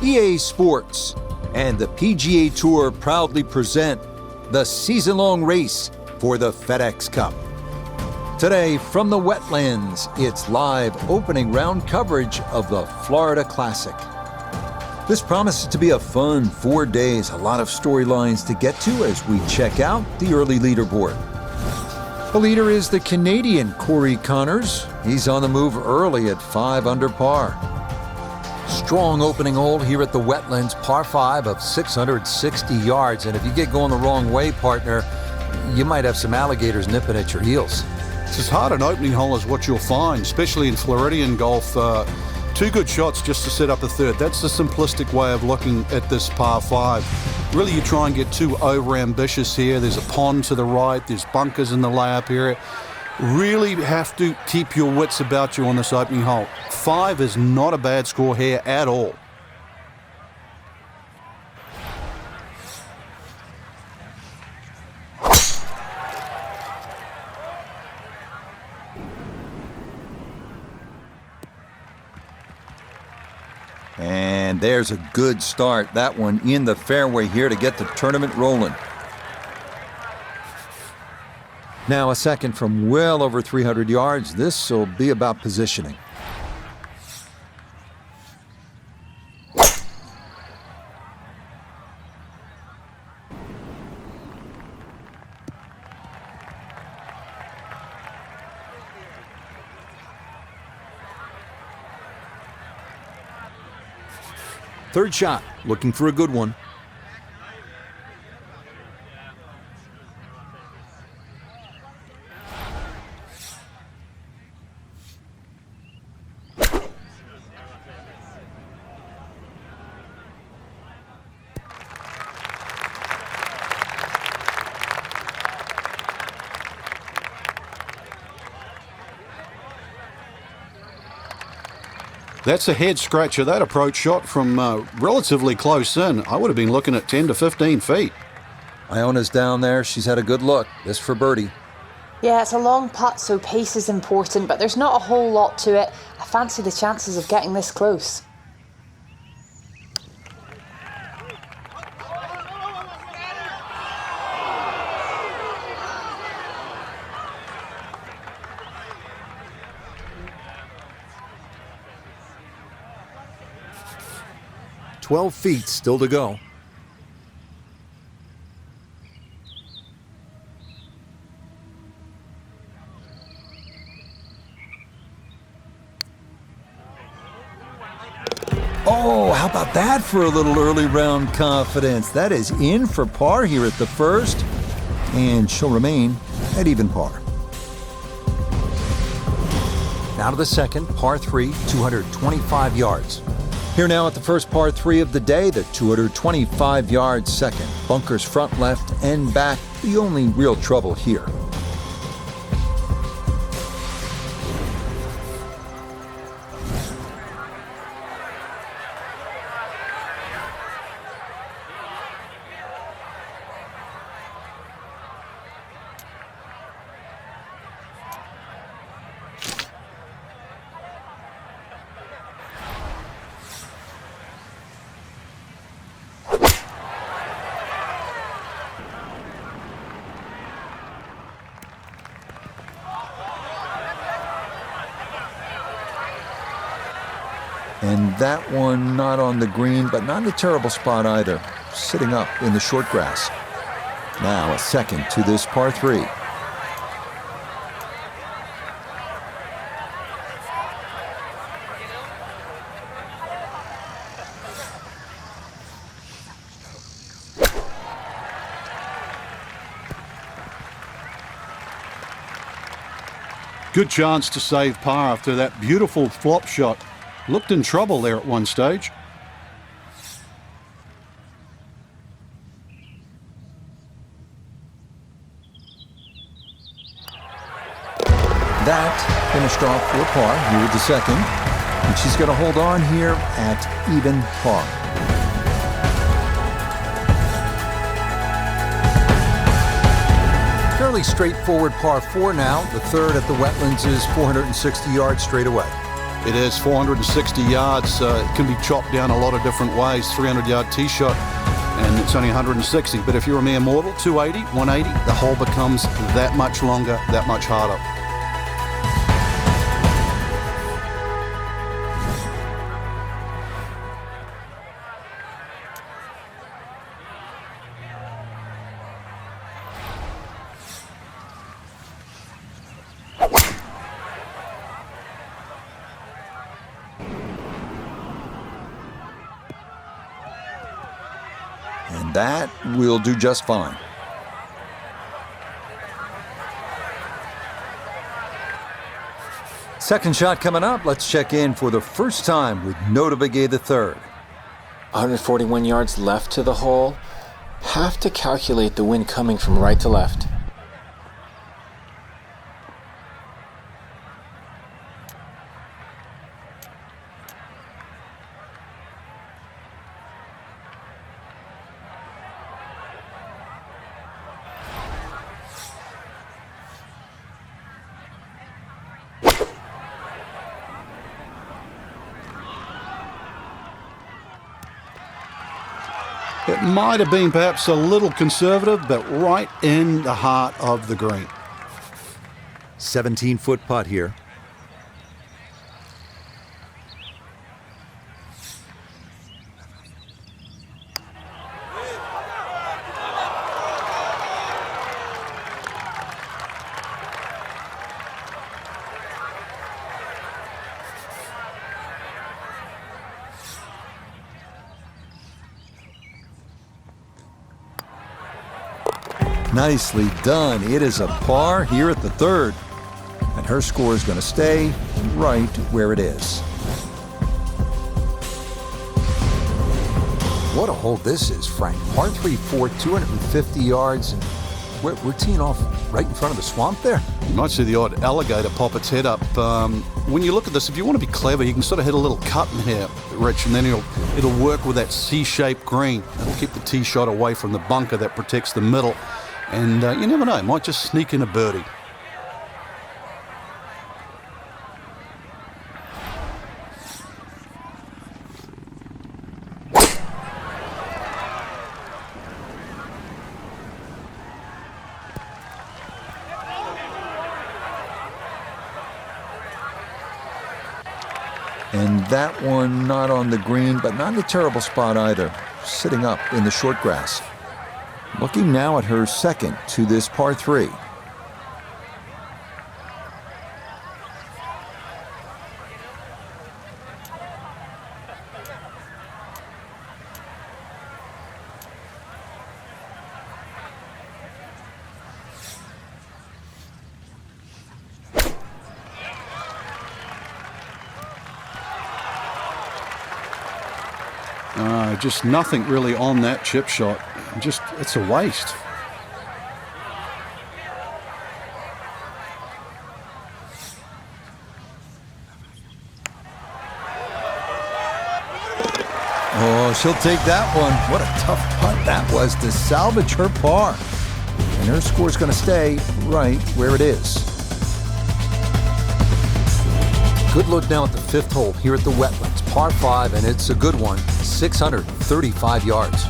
EASports and the PGA Tour proudly present the season-long race for the FedEx Cup. Today, from the Wetlands, it's live opening round coverage of the Florida Classic. This promises to be a fun 4 days, a lot of storylines to get to as we check out the early leaderboard. The leader is the Canadian Corey Connors. He's on the move early at 5 under par. Strong opening hole here at the Wetlands, par 5 of 660 yards. And if you get going the wrong way, partner, you might have some alligators nipping at your heels. It's as hard an opening hole as what you'll find, especially in Floridian golf. 2 good shots just to set up a third. That's the simplistic way of looking at this par 5. Really, you try and get too over-ambitious here. There's a pond to the right. There's bunkers in the layup area. Really have to keep your wits about you on this opening hole. 5 is not a bad score here at all. And there's a good start. That one in the fairway here to get the tournament rolling. Now a second from well over 300 yards. This will be about positioning. Third shot, looking for a good one. That's a head scratcher. That approach shot from relatively close in. I would have been looking at 10 to 15 feet. Iona's down there. She's had a good look. This for birdie. Yeah, it's a long putt, so pace is important, but there's not a whole lot to it. I fancy the chances of getting this close. "12 feet still to go." Oh, how about that for a little early round confidence? That is in for par here at the first, and she'll remain at even par. Now to the second, par 3, 225 yards. Here now at the first par 3 of the day, the 225-yard second. Bunkers front, left, and back, the only real trouble here. And that one not on the green, but not in a terrible spot either. Sitting up in the short grass. Now a second to this par 3. Good chance to save par after that beautiful flop shot. Looked in trouble there at one stage. That finished off for par here with the second. And she's going to hold on here at even par. Fairly straightforward par 4 now. The third at the Wetlands is 460 yards straight away. It is 460 yards. It can be chopped down a lot of different ways. 300-yard tee shot, and it's only 160. But if you're a mere mortal, 280, 180, the hole becomes that much longer, that much harder. And that will do just fine. Second shot coming up. Let's check in for the first time with Notobegay the third. 141 yards left to the hole. Have to calculate the wind coming from right to left. It might have been perhaps a little conservative, but right in the heart of the green. 17-foot putt here. Nicely done. It is a par here at the third. And her score is going to stay right where it is. What a hole this is, Frank. Par 3-4, 250 yards. And we're teeing off right in front of the swamp there. You might see the odd alligator pop its head up. When you look at this, if you want to be clever, you can sort of hit a little cut in here, Rich, and then it'll work with that C-shaped green. It'll keep the tee shot away from the bunker that protects the middle. And you never know, it might just sneak in a birdie. And that one not on the green, but not in a terrible spot either. Sitting up in the short grass. Looking now at her second to this par 3. Just nothing really on that chip shot. Just, it's a waste. Oh, she'll take that one. What a tough putt that was to salvage her par. And her score's going to stay right where it is. Good look now at the fifth hole here at the Wetlands. Par 5, and it's a good one. 635 yards.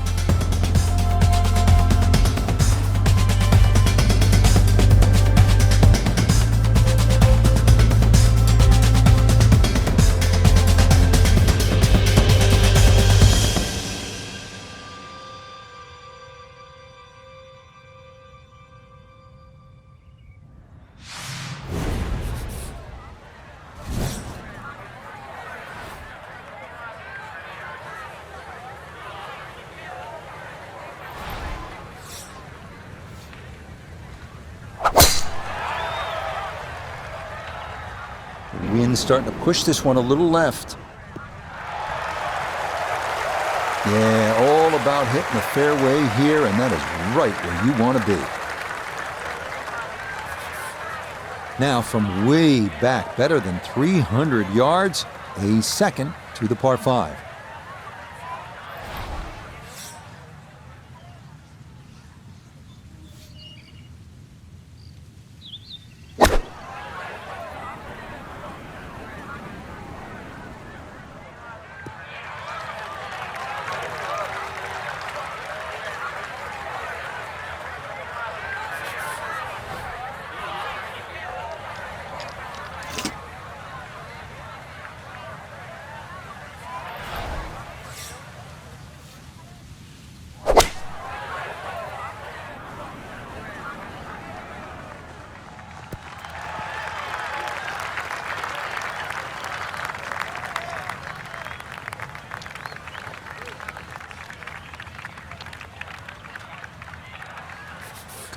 Wind starting to push this one a little left. Yeah, all about hitting the fairway here, and that is right where you want to be. Now from way back, better than 300 yards, a second to the par 5.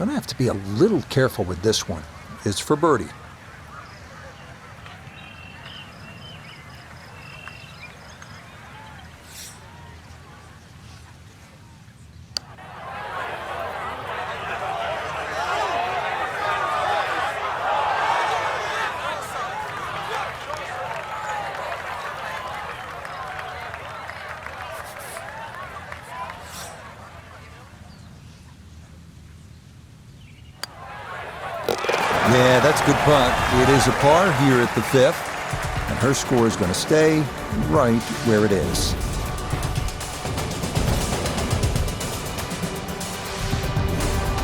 Gonna have to be a little careful with this one. It's for birdie. Yeah, that's a good putt. It is a par here at the 5th, and her score is going to stay right where it is.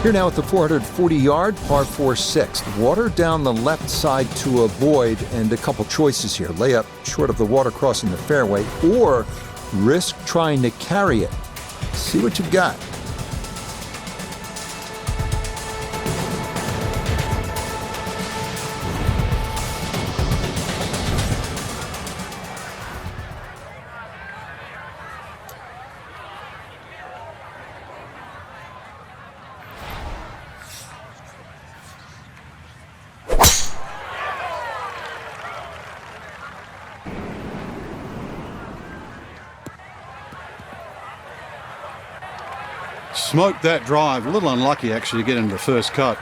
Here now at the 440-yard par 4-6. Water down the left side to avoid, and a couple choices here. Layup short of the water crossing the fairway, or risk trying to carry it. See what you've got. Smoked that drive. A little unlucky, actually, to get into the first cut.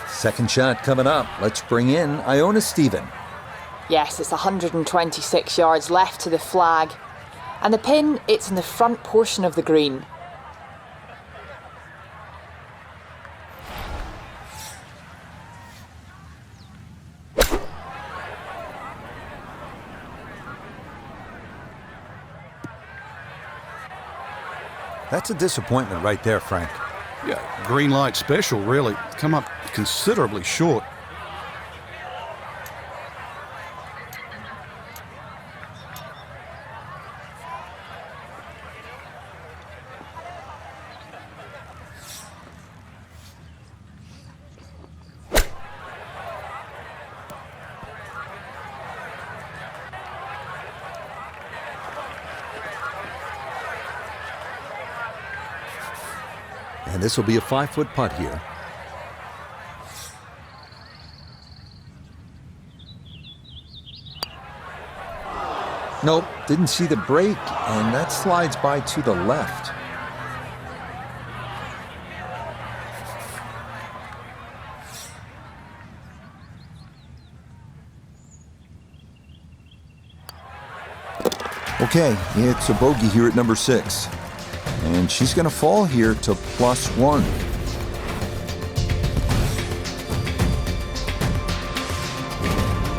Second shot coming up. Let's bring in Iona Stephen. Yes, it's 126 yards left to the flag. And the pin, it's in the front portion of the green. That's a disappointment right there, Frank. Yeah, green light special, really. Come up considerably short. And this will be a 5-foot putt here. Nope, didn't see the break, and that slides by to the left. Okay, it's a bogey here at number 6. And she's going to fall here to +1.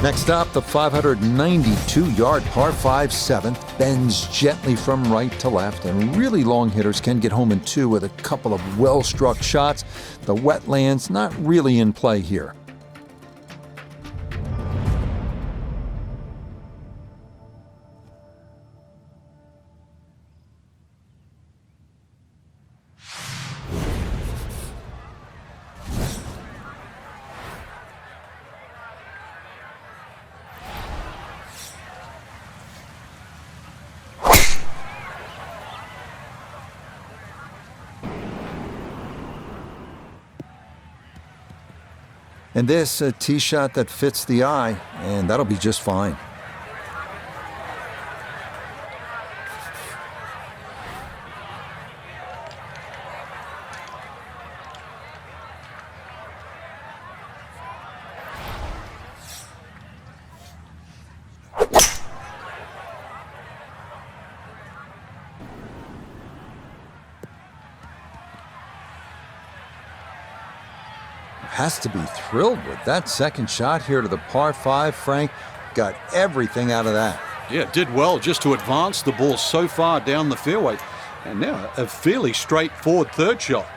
Next up, the 592-yard par 5 7th bends gently from right to left, and really long hitters can get home in 2 with a couple of well-struck shots. The Wetlands not really in play here. And this, a tee shot that fits the eye, and that'll be just fine. Has to be thrilled with that second shot here to the par 5. Frank got everything out of that. Yeah, did well just to advance the ball so far down the fairway. And now a fairly straightforward third shot.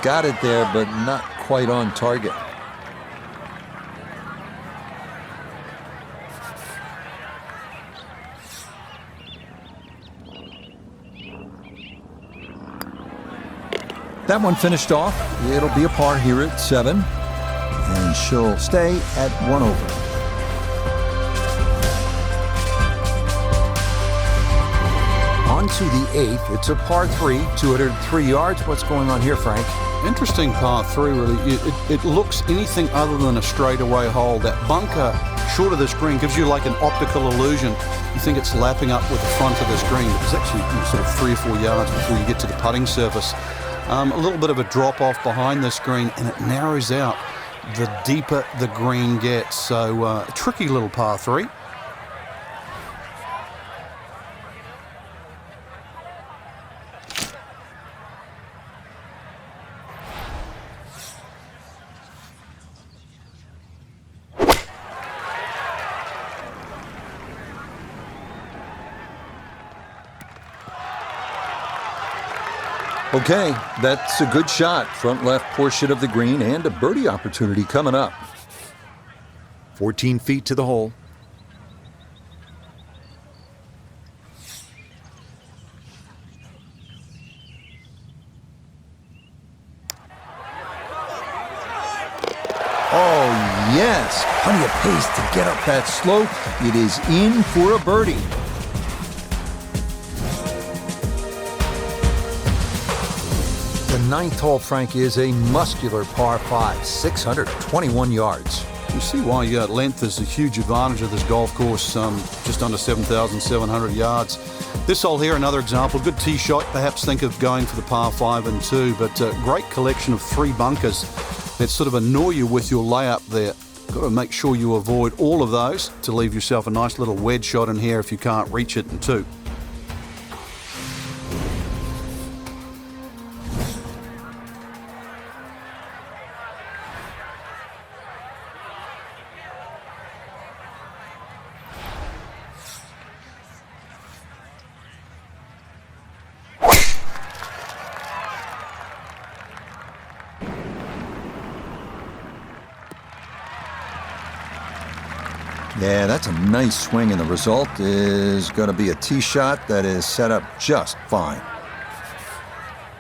got it there, but not quite on target. That one finished off. It'll be a par here at 7. And she'll stay at 1 over. On to the 8th. It's a par 3, 203 yards. What's going on here, Frank? Interesting par 3, really. It looks anything other than a straightaway hole. That bunker short of this green gives you like an optical illusion. You think it's lapping up with the front of this green. It's actually sort of 3 or 4 yards before you get to the putting surface. A little bit of a drop off behind this green, and it narrows out the deeper the green gets. So a tricky little par 3. Okay, that's a good shot. Front left portion of the green and a birdie opportunity coming up. 14 feet to the hole. Oh, yes. Plenty of pace to get up that slope. It is in for a birdie. The 9th hole, Frank, is a muscular par 5, 621 yards. You see why length is a huge advantage of this golf course, just under 7,700 yards. This hole here, another example, good tee shot. Perhaps think of going for the par 5 and 2, but a great collection of 3 bunkers that sort of annoy you with your layup there. Got to make sure you avoid all of those to leave yourself a nice little wedge shot in here if you can't reach it in 2. Yeah, that's a nice swing, and the result is going to be a tee shot that is set up just fine.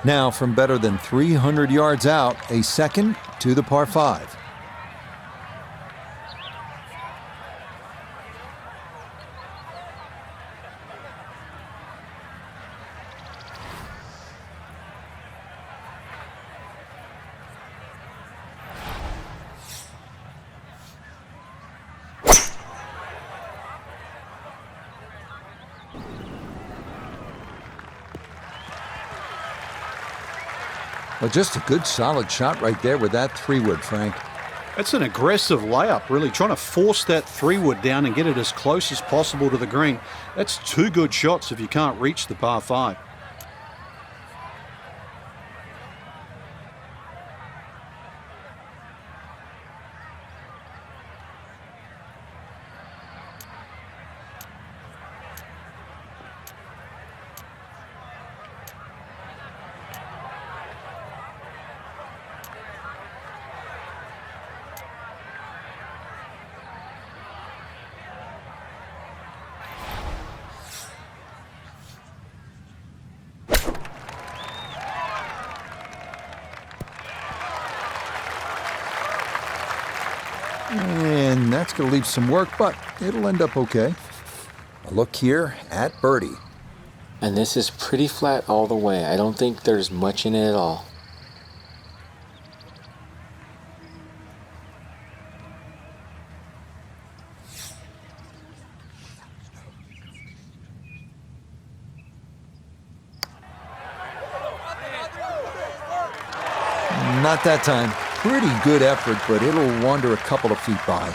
Now, from better than 300 yards out, a second to the par 5. Well, just a good solid shot right there with that 3-wood, Frank. That's an aggressive layup, really, trying to force that 3-wood down and get it as close as possible to the green. That's 2 good shots if you can't reach the par 5. And that's going to leave some work, but it'll end up okay. A look here at birdie. And this is pretty flat all the way. I don't think there's much in it at all. Not that time. Pretty good effort, but it'll wander a couple of feet by.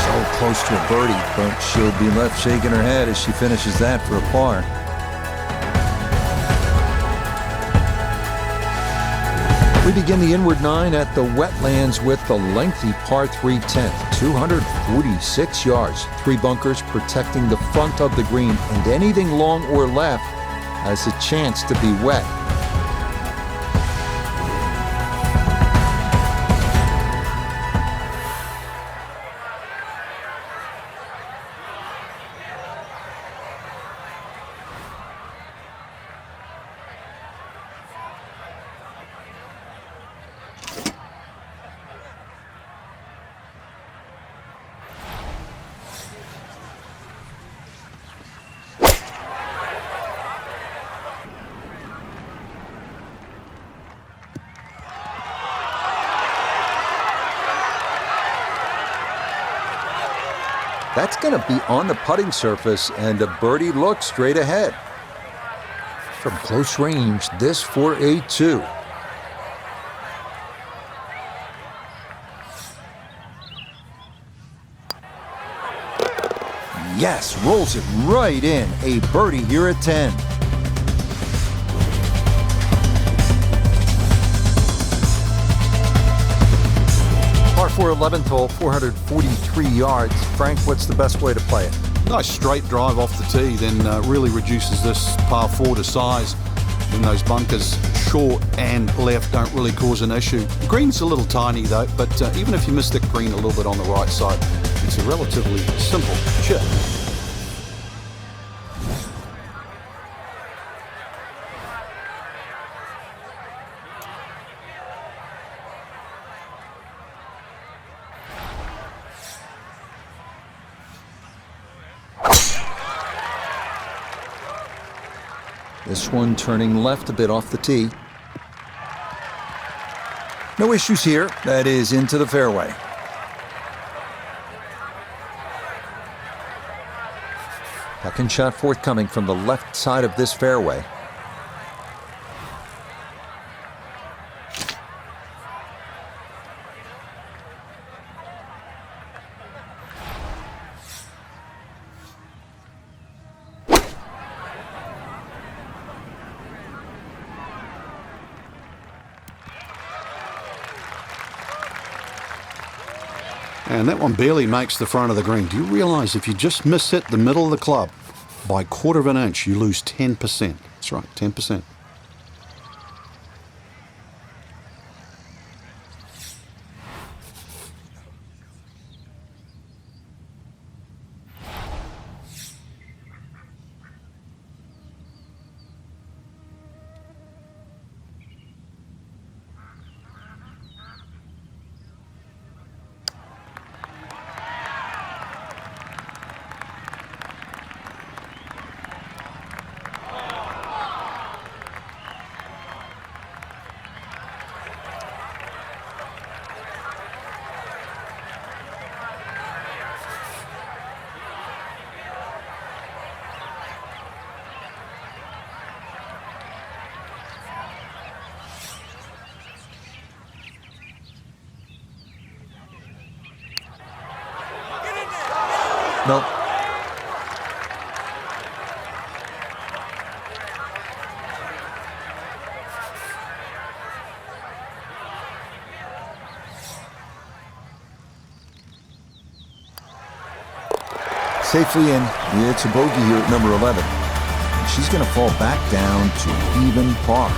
So close to a birdie, but she'll be left shaking her head as she finishes that for a par. We begin the inward 9 at the Wetlands with the lengthy par 3 10th, 246 yards. 3 bunkers protecting the front of the green, and anything long or left has a chance to be wet. That's going to be on the putting surface, and a birdie looks straight ahead. From close range, this for a 2. Yes, rolls it right in. A birdie here at 10. Par 4 11th hole, 443 yards. Frank, what's the best way to play it? Nice straight drive off the tee, then really reduces this par 4 to size. Then those bunkers, short and left, don't really cause an issue. The green's a little tiny though, but even if you miss the green a little bit on the right side, it's a relatively simple chip. This one turning left a bit off the tee. No issues here. That is into the fairway. Second shot forthcoming from the left side of this fairway. And that one barely makes the front of the green. Do you realize if you just miss hit the middle of the club by 1/4 of an inch, you lose 10%? That's right, 10%. Nope. Safely in. It's a bogey here at number 11. She's going to fall back down to even par.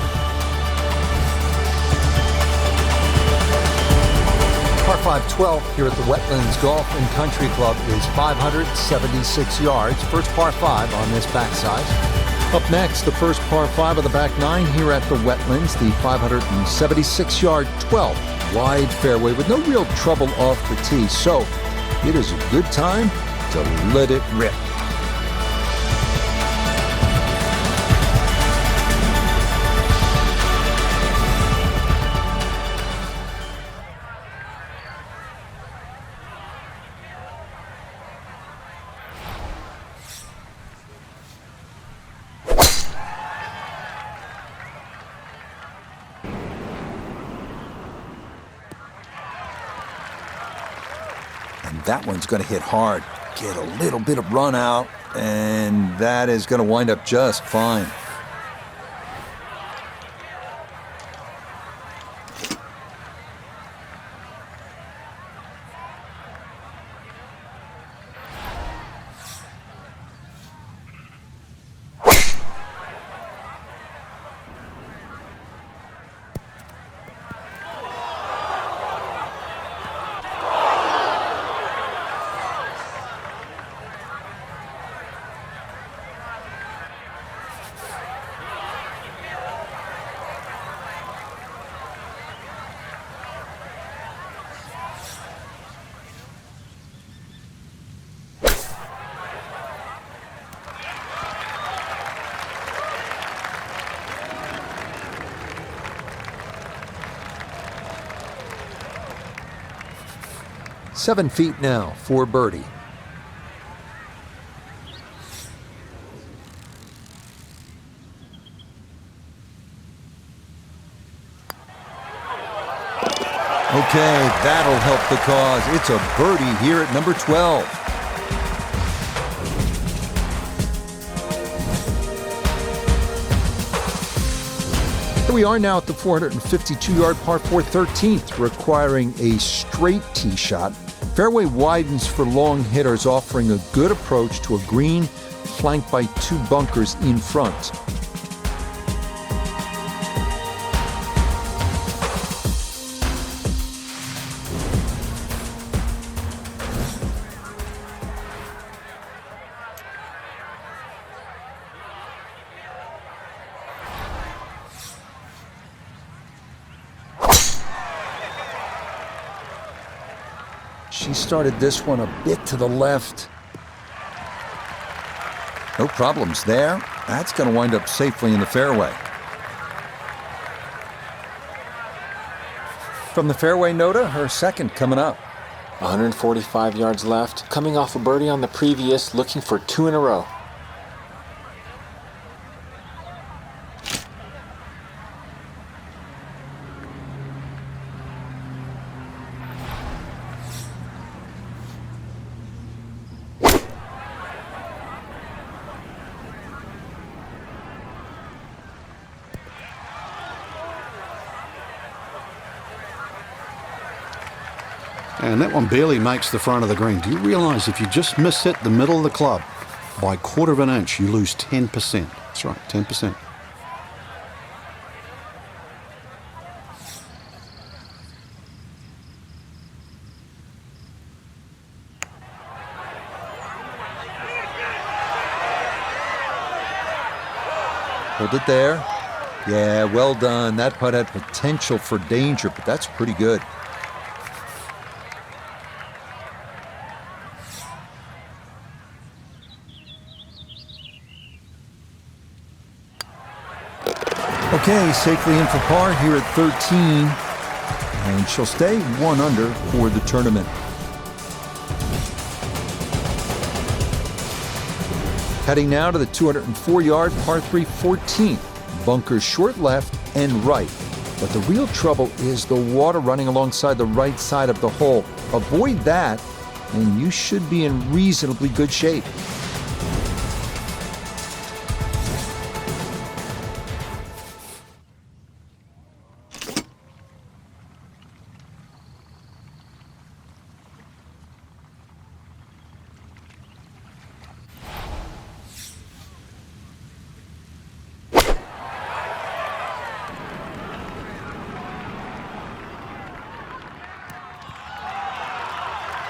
Par 5 12 here at the Wetlands Golf and Country Club is 576 yards. First par 5 on this backside. Up next, the first par 5 of the back 9 here at the Wetlands, the 576-yard 12 wide fairway with no real trouble off the tee. So it is a good time to let it rip. And that one's going to hit hard. Get a little bit of run out, and that is going to wind up just fine. 7 feet now for birdie. Okay, that'll help the cause. It's a birdie here at number 12. Here we are now at the 452-yard par 4 13th, requiring a straight tee shot. Fairway widens for long hitters, offering a good approach to a green flanked by 2 bunkers in front. She started this one a bit to the left. No problems there. That's going to wind up safely in the fairway. From the fairway, Nota, her second coming up. 145 yards left, coming off a birdie on the previous, looking for 2 in a row. And that one barely makes the front of the green. Do you realise if you just miss hit the middle of the club by 1/4 of an inch, you lose 10%. That's right, 10%. Hold it there. Yeah, well done. That putt had potential for danger, but that's pretty good. Okay, safely in for par here at 13, and she'll stay 1 under for the tournament. Heading now to the 204-yard par 3 14th. Bunkers short left and right. But the real trouble is the water running alongside the right side of the hole. Avoid that, and you should be in reasonably good shape.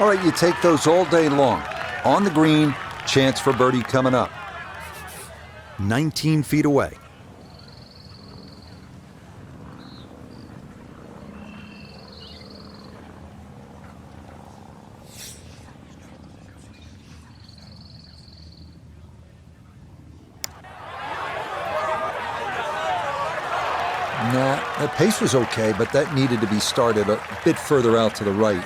All right, you take those all day long. On the green, chance for birdie coming up. 19 feet away. Nah, the pace was okay, but that needed to be started a bit further out to the right.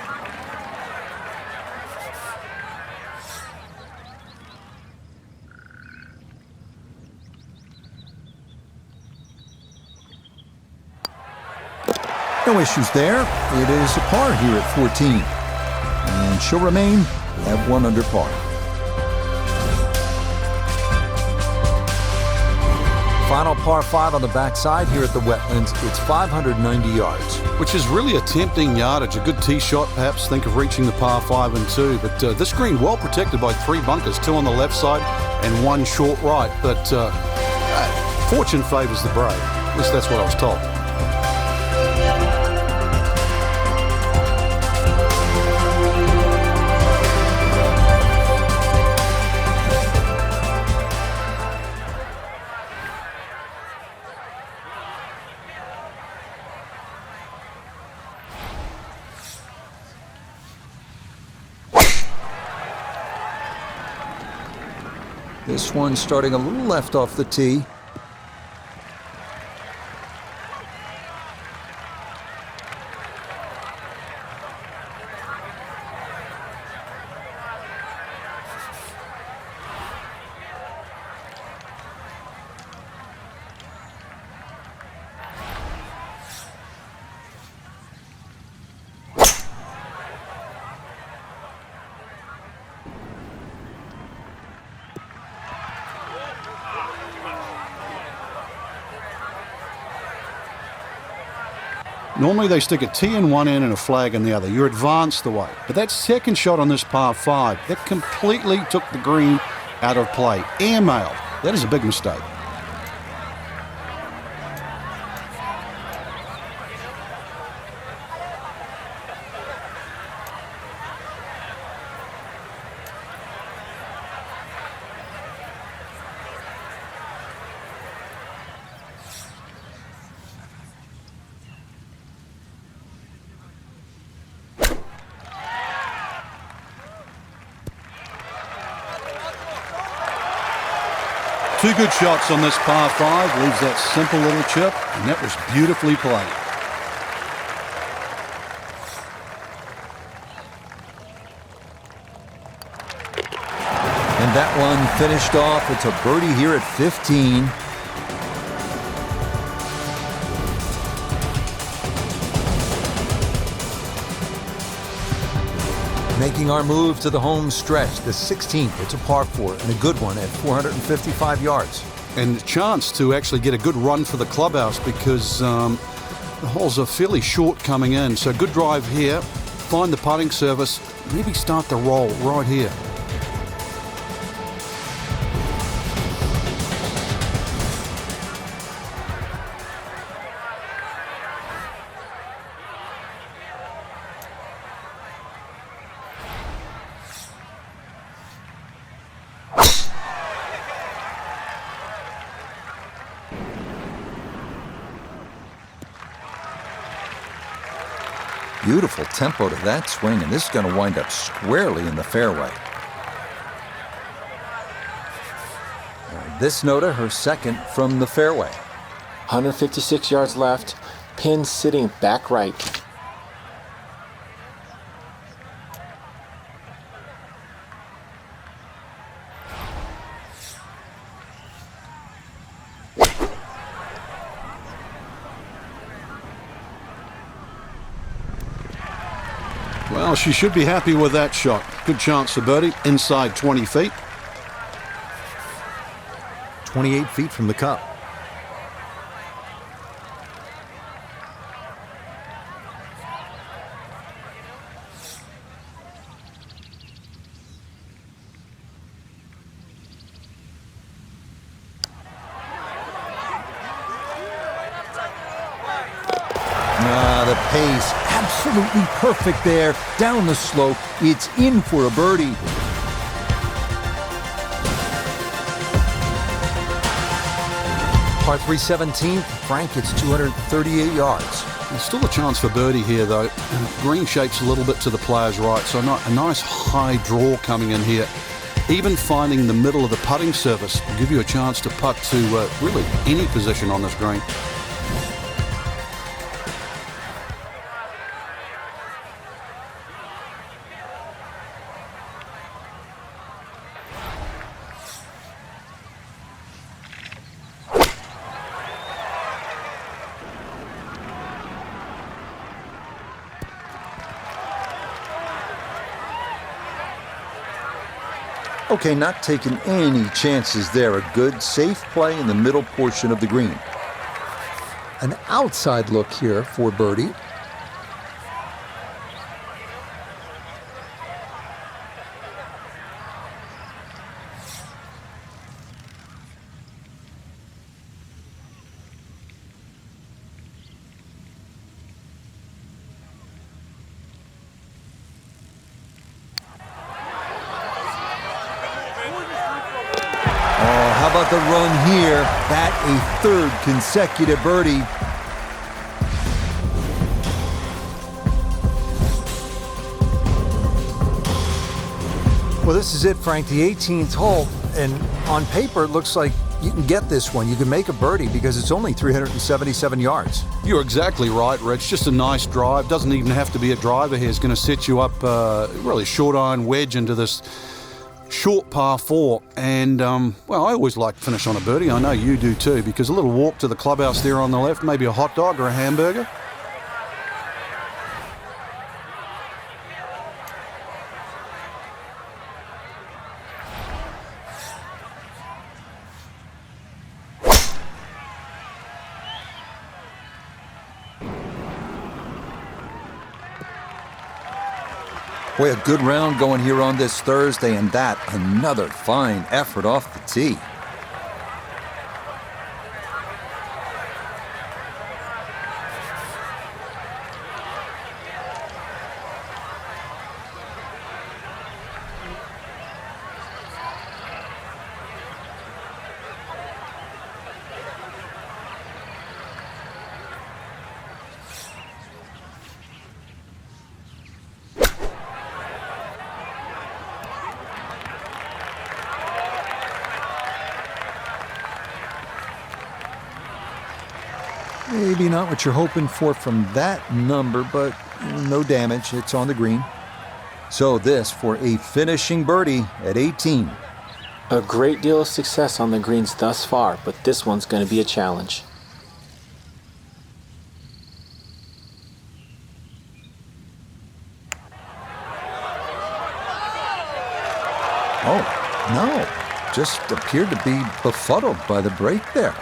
No issues there. It is a par here at 14. And she'll remain at 1 under par. Final par 5 on the backside here at the Wetlands. It's 590 yards. Which is really a tempting yardage. A good tee shot, perhaps think of reaching the par 5 and 2. But this green well protected by 3 bunkers, 2 on the left side and 1 short right. But fortune favours the brave. At least that's what I was told. This one starting a little left off the tee. Normally they stick a tee in one end and a flag in the other. You're advanced the way. But that second shot on this par 5, that completely took the green out of play. Airmailed. That is a big mistake. Two good shots on this par 5, leaves that simple little chip, and that was beautifully played. And that one finished off. It's a birdie here at 15. Making our move to the home stretch, the 16th. It's a par 4 and a good one at 455 yards. And a chance to actually get a good run for the clubhouse because the holes are fairly short coming in. So good drive here, find the putting surface, maybe start the roll right here. Beautiful tempo to that swing, and this is going to wind up squarely in the fairway. This Nota, her second from the fairway. 156 yards left, pin sitting back right. Well, she should be happy with that shot. Good chance for birdie, inside 20 feet. 28 feet from the cup. The pace, absolutely perfect there. Down the slope, it's in for a birdie. Par 3 17th, Frank, it's 238 yards. There's still a chance for birdie here, though. Green shape's a little bit to the player's right, so a nice high draw coming in here. Even finding the middle of the putting surface will give you a chance to putt to really any position on this green. Okay, not taking any chances there. A good, safe play in the middle portion of the green. An outside look here for birdie. How about the run here? That a third consecutive birdie. Well, this is it, Frank, the 18th hole, and on paper it looks like you can get this one. You can make a birdie because it's only 377 yards. You're exactly right, Rich. Just a nice drive. Doesn't even have to be a driver here. It's going to set you up really short iron wedge into this short par 4, and well, I always like to finish on a birdie. I know you do too, because a little walk to the clubhouse there on the left, maybe a hot dog or a hamburger. Boy, a good round going here on this Thursday, and that another fine effort off the tee. Maybe not what you're hoping for from that number, but no damage. It's on the green. So this for a finishing birdie at 18. A great deal of success on the greens thus far, but this one's going to be a challenge. Oh, no. Just appeared to be befuddled by the break there.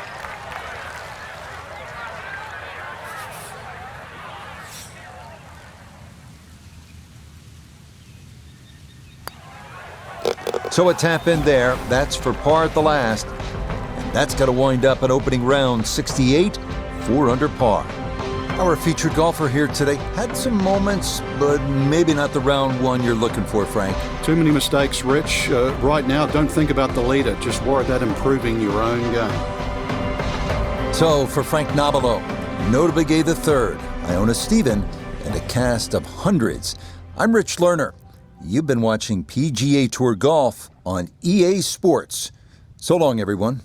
So a tap in there. That's for par at the last. And that's got to wind up an opening round 68, 4 under par. Our featured golfer here today had some moments, but maybe not the round one you're looking for, Frank. Too many mistakes, Rich. Right now, don't think about the leader. Just worry about improving your own game. So for Frank Nobilo, notably gave the third, Iona Stephen, and a cast of hundreds, I'm Rich Lerner. You've been watching PGA Tour Golf on EA Sports. So long, everyone.